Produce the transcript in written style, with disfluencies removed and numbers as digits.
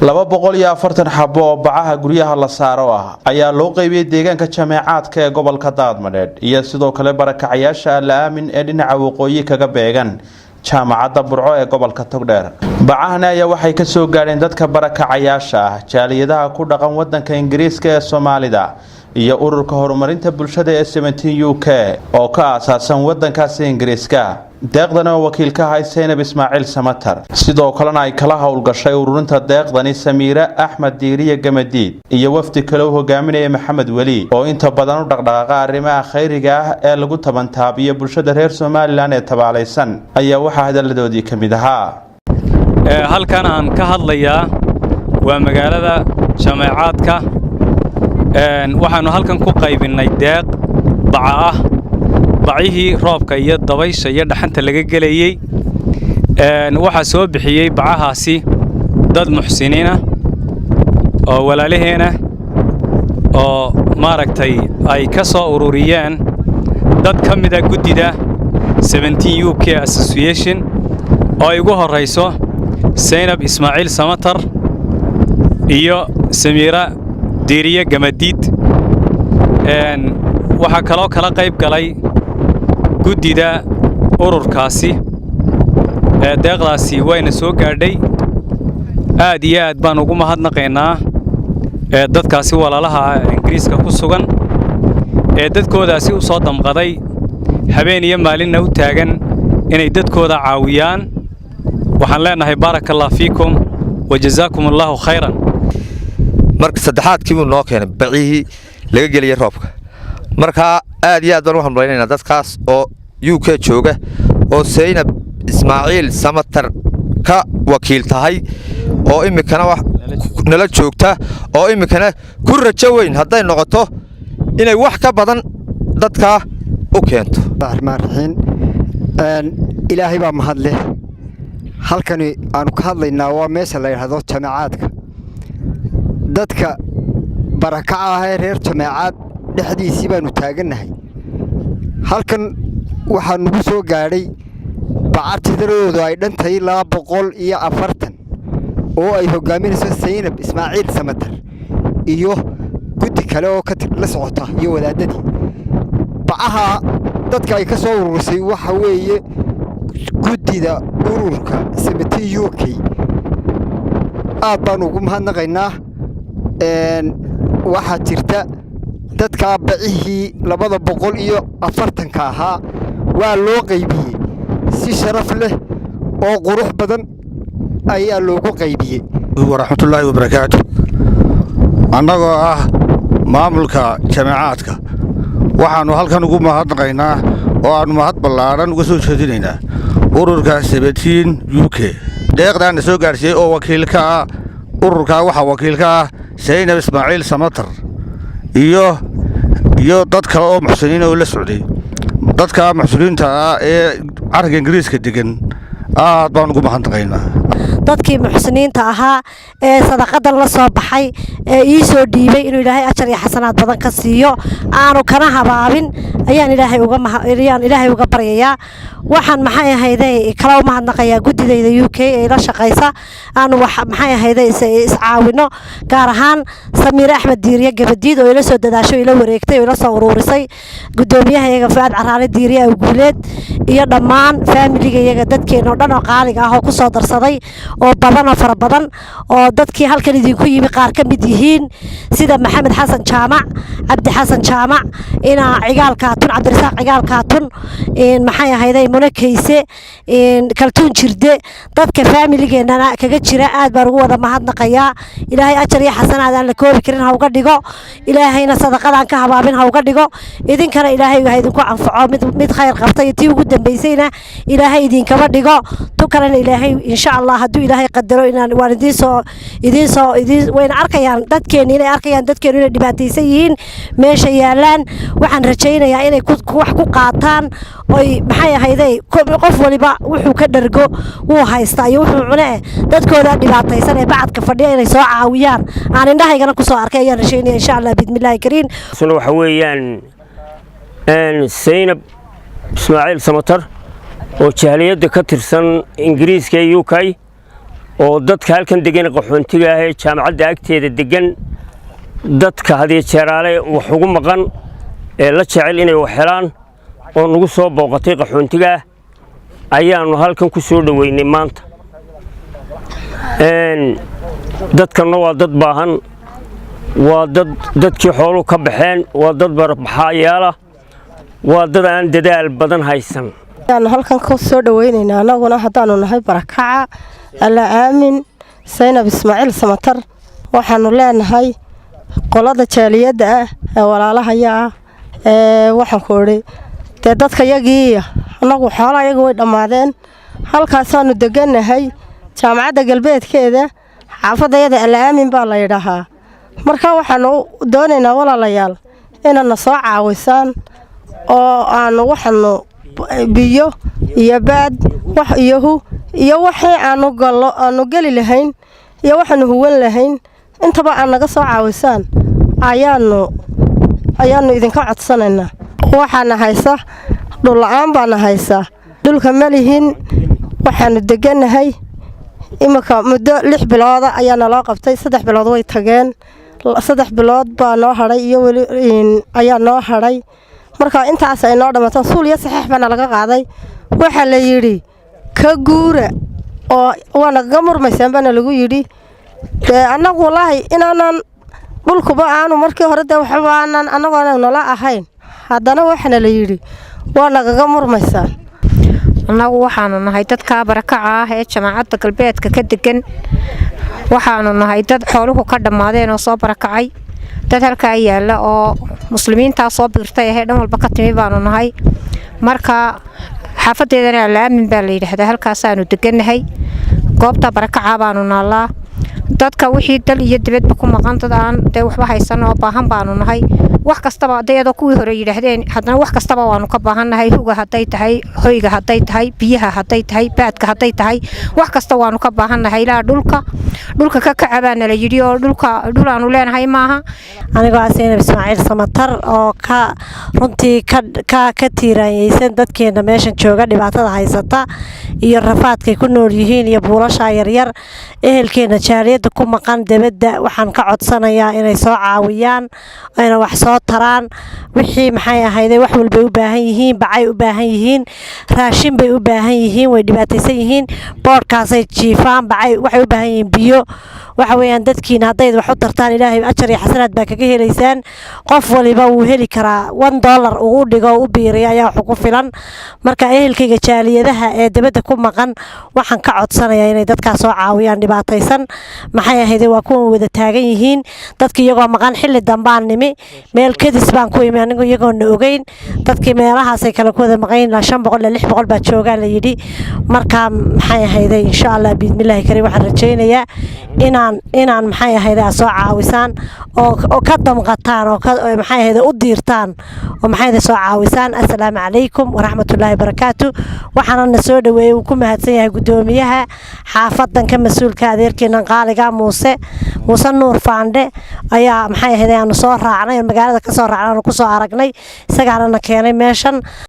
240 xabo oo bacaha guryaha la saaro ah ayaa loo qaybiyay deegaanka jameecaadka ee gobolka Daadmareed iyo sidoo kale barakacayaasha la aamin ee dhinaca waqooyi kaga beegan jaamacadda Burco ee gobolka Togdheer. Bacahana ayaa waxay ka soo gaareen dadka barakacayaasha ah jaaliyadaha ku dhaqan wadanka Ingiriiska ee Soomaalida iyo ururka horumarinta bulshada ee 17 UK oo ka aasaasan wadankaas Ingiriiska. deeqdan oo wakiilka hay Seynab Ismaaciil Samatar sidoo kalena ay kala hawlgashay ururinta deeqdani Samiira Axmed Diiriye Gamadiid iyo wafdi kale oo hogaaminaya Maxamed Wali oo inta badan u dhaqdhaqaaqa arrimaha khayriga ah ee lagu tabantaabiyo bulshada reer Soomaaliland ee tabaalaysan ayaa waxa hadaladoodii kamid ahaa halkan aan ka hadlayaa waa magaalada jameecaadka waxaanu halkan ku qaybinay deeq baca ah bacihii roobka iyo dabaysha iyo dhaxanta laga galayay waxa soo bixiyay bacahaasi dad muxsiniina oo walaalaheena oo maaragtay ay ka soo ururiyeen dad kamida gudida 17 UK Association oo ay ugu horeyso Seynab Ismaaciil Samatar iyo Samiira Diiriye Gamadiid waxa kaloo kala qayb galay gudida ururkaasi deeqdaasi wayna soo gaadhay aad iyo aad baan ugu mahadnaqaynaa dadkaasi walaalaha Ingiriiska ku sugan dadkoodaasi u soo damqaday habeen iyo maalinna u taagan inay dadkooda caawiyaan waxaan leenahay barakallahu fiikum wajazaakumullahu khayran marka saddexaadkii uu noo keenay bacihii laga geliyay roobka marka aad iyo aad baan u hambaleynaynaa dadkaas oo UK jooga oo Seynab Ismaaciil Samatar ka wakiil tahay oo imikana wax nala joogta oo imikana ku rajo weyn haday noqoto inay wax ka badan dadka u keento barnaamijin ilaahay baa mahad leh halkan aanu ka hadlaynaa waa meesha la yiraahdo jameecaadka dadka barakacaha reer jameecaad dhexdiisii baanu taaganahay halkan waxaa nagu soo gaadhay bacartidoodu ay dhantay 240 oo ay hogaaminayso Seynab Ismaaciil Samatar iyo gudi kale oo ka la socota iyo wadaadadii bacaha dadka ay ka soo ururisay waxa weeye gudida ururka 17 UK aad baan ugu mahadnaqaynaa waxa jirta dadka bacihii 240 ka ahaa waa loo qaybiyay si sharaf leh oo qurux badan ayaa loogu qaybiyay waraxmatullaahi wabarakaatuh annagoo ah maamulka jameecaadka waxaanu halkan ugu mahadnaqaynaa oo aanu mahad ballaaran uga soo jeedinaynaa ururka 17 UK deeqdan soo gaarsiiyay oo wakiilka ururka waxa wakiilka Seynab Ismaaciil Samatar iyo dad kale oo muxsiniin oo la socday dadka muxsiniinta ee arrinka Ingiriiska degan aad baan ugu mahadnaqaynaa dadkii muxsiniinta ahaa ee sadaqada la soo baxay ee ii soo dhiibay inuu Ilaahay ajar iyo xasanaad badan ka siiyo aanu kana habaabin ayaan Ilaahay uga baryayaa waxaan maxay ahayday kala mahadnaqayaa gudidayda UK ee la shaqeysa aanu maxay ahayday is caawino gaar ahaan Samiira Axmed Diiriye Gamadiid oo ila soo dadaashay ila wareegtay oo ila soo ururisay gudoomiyaha iyaga Faad Caraale Diiriye Guuleed iyo dhammaan family-ga iyaga dadkeena oo dhan oo qaaliga ah oo ku soo darsaday oo badan fara badan oo dadkii halkan idinku yimi qaar ka mid yihiin sida Maxamed Xasan Jaamac Cabdi Xasan Jaamac ina cigaal kaatun Cabdirasaaq cigaal kaatun maxay ahayday munakayse kaltuun jirde dadka family-geena kaga jira aad baan ugu wada mahadnaqayaa Ilaahay ajar iyo xasanaad aan la koobi karin ha uga dhigo Ilaahayna sadaqadan ka habaabin ha uga dhigo idinkana Ilaahay waxa idinku anfaco mid khayr qabtay tii ugu dambeysayna Ilaahay idinkaba dhigo tukalana Ilaahay insha Allah haduu Ilaahay qadaro inaan waan idin wayna arkayaan dadkeena inay arkayaan dadkeena inay dhibaataysan yihiin meesha yaalaan waxaan rajaynayaa inay wax ku qaataan oo maxay ahayday qof waliba wuxuu ka dhargo wuu haystaa iyo wuxuu cunaa dadkooda dhibaataysan ee bacadka fadhiya inay soo caawiyaan aan indhahaygana ku soo arkay ayaan rajaynayaa insha Allah bidmillaahi kariin waxa weeyaan Seynab Ismaaciil Samatar oo jaaliyada ka tirsan Ingiriiska UK oo dadka halkan degan qaxoontiga ah ee jaamacadda agteeda degan dadka hadii jeeraale wax ugu maqan ee la jecel inay wax helaan oo nagu soo booqatay qaxoontiga ayaanu halkan ku soo dhaweynay maanta dadkana waa dad baahan waa dadkii xoolo ka baxeen waa dad barbaxayaala waa dad aan dadaal badan haysan halkan ku soo dhaweynayna anaguna hadaanu nahay barakaca alla aamin Saynab Ismaaciil Samatar waxaanu leenahay qolada jaaliyada ah ee walaalahaya waxaan ku oray dadka yagii anagu xoolo ayaga way dhamaadeen halkaasaanu deganahay jaamacadda galbeedkeeda xaafadayada alla aamin baa la yiraahdaa marka waxaanu doonaynaa walaalayaal inaan soo caawisaan oo aan waxaanu biyo iyo baad wax iyo waxay aanu gali lahayn iyo waxaanu huwan lahayn intaba aan naga soo caawisaan ayaanu idinka codsanaynaa waxaana haysa dhul la'aan baana haysa dhulka ma lihin waxaanu deganahay imika muddo 6 bilood ayaana loo qabtay 3 bilood way tageen 3 bilood baa noo haray iyo wali ayaa noo haray marka intaas ay noo dhamato suuliya saxiix bana laga qaaday waxa la yiri ka guura oo wana gamurmaysan bana lagu yiri anagu wallahi inaanan dhulkuba aanu markii hore waxba aanan anagoo nala ahayn haddana waxana la yiri wana gamurmaysan anagu waxaanu nahay dadka barakaca ah ee jaamacadda galbeedka ka degan waxaanu nahay dad xooluhu ka dhamaadeen oo soo barakacay dad halka yaala oo muslimiinta soo biirtay ee dhan walba ka timi baanu nahay marka xaafadeedana alla aamin baa la yiraahdaa halkaas aanu deganahay goobta barakaca baanu naalaa dadka wixii dal iyo dibadba ku maqan dad aan waxba haysan oo baahan baanu nahay wax kastaba adeedo kuwii hore yiraahdeen haddana wax kastaba waanu ka baahanahay huga haday tahay hoyga haday tahay biyaha haday tahay baadka haday tahay wax kasta waanu ka baahanahay ilaa dhulka ka kacabaana la yiri oo dhul aanu leenahay maaha anigoo Saynab Ismaaciil Samatar oo runtii ka tiiraysan dadkeena meeshan jooga dhibaatada haysata iyo rafaadkay ku nool yihiin iyo buulasha yaryar ehelkeena jaaliyada ku maqan dibadda waxaan ka codsanayaa inay soo caawiyaan ayna wax soo taraan wixii maxay ahaydee wax walba u baahan yihiin bacay u baahan yihiin raashin bay u baahan yihiin way dhibaataysan yihiin boorkaasay jiifaan bacay waxay u baahan yihiin biyo waxa weeyaan dadkiina haday wax u tartaan ilaahay ajar iyo xasanaad baa kaga helaysaan qof waliba wuu heli karaa $1 uu dhigo u biiriyo ayaa wax ku filan marka ehelkayga jaaliyadaha ee dibadda ku maqan waxaan ka codsanayaa inay dadka soo caawiyaan dhibaataysan maxay ahaydee waa kuwa wada taagan yihiin dadkii iyagoo maqan xilli dambaan nimi meel kadis baan ku imi anigu iyagoo na ogeyn dadkii meelahaas ay kala ku wada maqayn 500 ilaa 600 baa jooga la yiri marka maxay ahaydee insha Allah bismillaahi kariim waxaan rajaynayaa inaan maxay ahaydee soo caawisaan oo ka damqataan oo maxay ahaydee u diirtaan oo maxay ahaydee soo caawisaan assalaamu calaykum waraxmatullaahi wabarakaatuh waxaana soo dhaweeyay uu ku mahadsan yahay gudoomiyaha xaafadan ka mas'uulka adeerkeena qaaliga Muuse Nuur Faande ayaa maxay ahaydee aanu soo raacnay magaalada ka soo raacnay ku soo aragnay isagaana keenay meeshan